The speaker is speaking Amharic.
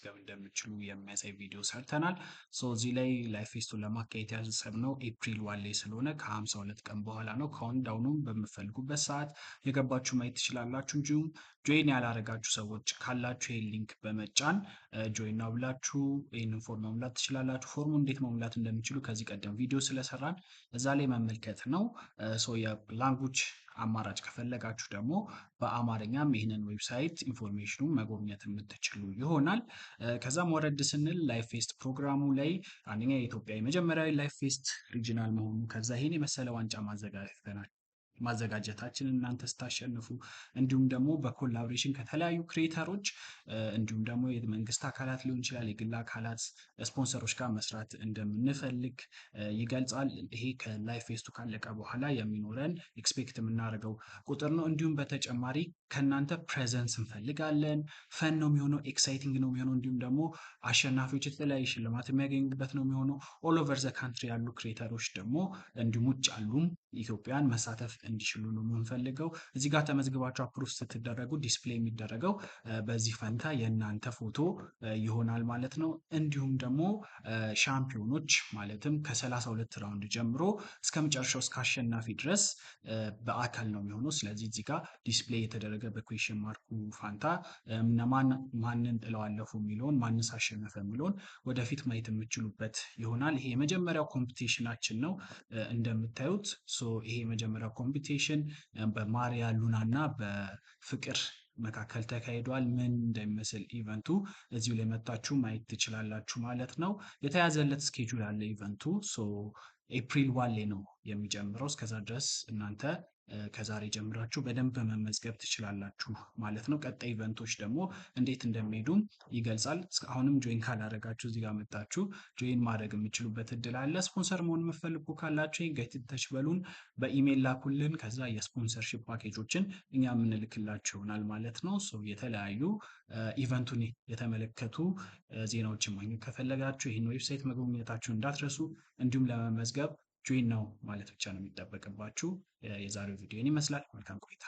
መመዝገብ እንደምትችሉ የሚያሳይ ቪዲዮ ሰርተናል። እዚህ ላይ ላይፍ ፌስቱን ለማካሄድ ያሰብነው ኤፕሪል 1 ላይ ስለሆነ ከ52 ቀን በኋላ ነው። ካውንትዳውኑን በምትፈልጉበት ሰዓት የገባችሁ ማየት ትችላላችሁ። እንዲሁም ጆይን ያላረጋችሁ ሰዎች ካላችሁ ይሄን ሊንክ በመጫን ጆይን ነው ብላችሁ ይህንን ፎርም መሙላት ትችላላችሁ። ፎርሙ እንዴት መሙላት እንደሚችሉ ከዚህ ቀደም ቪዲዮ ስለሰራን እዛ ላይ መመልከት ነው። የላንጉጅ አማራጭ ከፈለጋችሁ ደግሞ በአማርኛም ይህንን ዌብሳይት ኢንፎርሜሽኑን መጎብኘት የምትችሉ ይሆናል። ከዛም ወረድ ስንል ላይፍ ፌስት ፕሮግራሙ ላይ አንደኛ የኢትዮጵያ የመጀመሪያ ላይፍ ፌስት ሪጂናል መሆኑ ከዛ ይህን የመሰለ ዋንጫ ማዘጋጀታችን እናንተ ስታሸንፉ እንዲሁም ደግሞ በኮላቦሬሽን ከተለያዩ ክሬተሮች እንዲሁም ደግሞ የመንግስት አካላት ሊሆን ይችላል የግል አካላት ስፖንሰሮች ጋር መስራት እንደምንፈልግ ይገልጻል። ይሄ ከላይፍ ፌስቱ ካለቀ በኋላ የሚኖረን ኤክስፔክት የምናደርገው ቁጥር ነው። እንዲሁም በተጨማሪ ከእናንተ ፕሬዘንስ እንፈልጋለን። ፈን ነው የሚሆነው፣ ኤክሳይቲንግ ነው የሚሆነው። እንዲሁም ደግሞ አሸናፊዎች የተለያየ ሽልማት የሚያገኙበት ነው የሚሆነው። ኦል ኦቨር ዘ ካንትሪ ያሉ ክሬተሮች ደግሞ እንዲሁም ውጭ ያሉም ኢትዮጵያን መሳተፍ እንዲችሉ ነው የምንፈልገው። እዚህ ጋር ተመዝግባችሁ አፕሩቭ ስትደረጉ ዲስፕሌይ የሚደረገው በዚህ ፈንታ የእናንተ ፎቶ ይሆናል ማለት ነው። እንዲሁም ደግሞ ሻምፒዮኖች ማለትም ከ32 ራውንድ ጀምሮ እስከ መጨረሻው እስከ አሸናፊ ድረስ በአካል ነው የሚሆነው። ስለዚህ እዚህ ጋር ዲስፕሌይ የተደረገ በኩዌሽን ማርኩ ፋንታ ማንን ጥለው አለፉ የሚለውን ማንስ አሸነፈ የሚለውን ወደፊት ማየት የምችሉበት ይሆናል። ይሄ የመጀመሪያው ኮምፒቲሽናችን ነው እንደምታዩት። ይሄ የመጀመሪያው ኮምፒቲሽን በማሪያ ሉና እና በፍቅር መካከል ተካሂዷል። ምን እንደሚመስል ኢቨንቱ እዚሁ ላይ መጣችሁ ማየት ትችላላችሁ ማለት ነው። የተያዘለት ስኬጁል አለ ኢቨንቱ ኤፕሪል 1 ላይ ነው የሚጀምረው። እስከዛ ድረስ እናንተ ከዛሬ ጀምራችሁ በደንብ መመዝገብ ትችላላችሁ ማለት ነው። ቀጣይ ኢቨንቶች ደግሞ እንዴት እንደሚሄዱም ይገልጻል። አሁንም ጆይን ካላደረጋችሁ እዚህ ጋር መጣችሁ ጆይን ማድረግ የምችሉበት እድል አለ። ስፖንሰር መሆን የምትፈልጉ ካላችሁ ጌት ኢን ተች በሉን፣ በኢሜይል ላኩልን። ከዛ የስፖንሰርሺፕ ፓኬጆችን እኛ የምንልክላችሁ ይሆናል ማለት ነው። የተለያዩ ኢቨንቱን የተመለከቱ ዜናዎችን ማግኘት ከፈለጋችሁ ይህን ዌብሳይት መጎብኘታችሁ እንዳትረሱ። እንዲሁም ለመመዝገብ ጆይን ነው ማለት ብቻ ነው የሚጠበቅባችሁ። የዛሬው ቪዲዮ ይመስላል። መልካም ቆይታ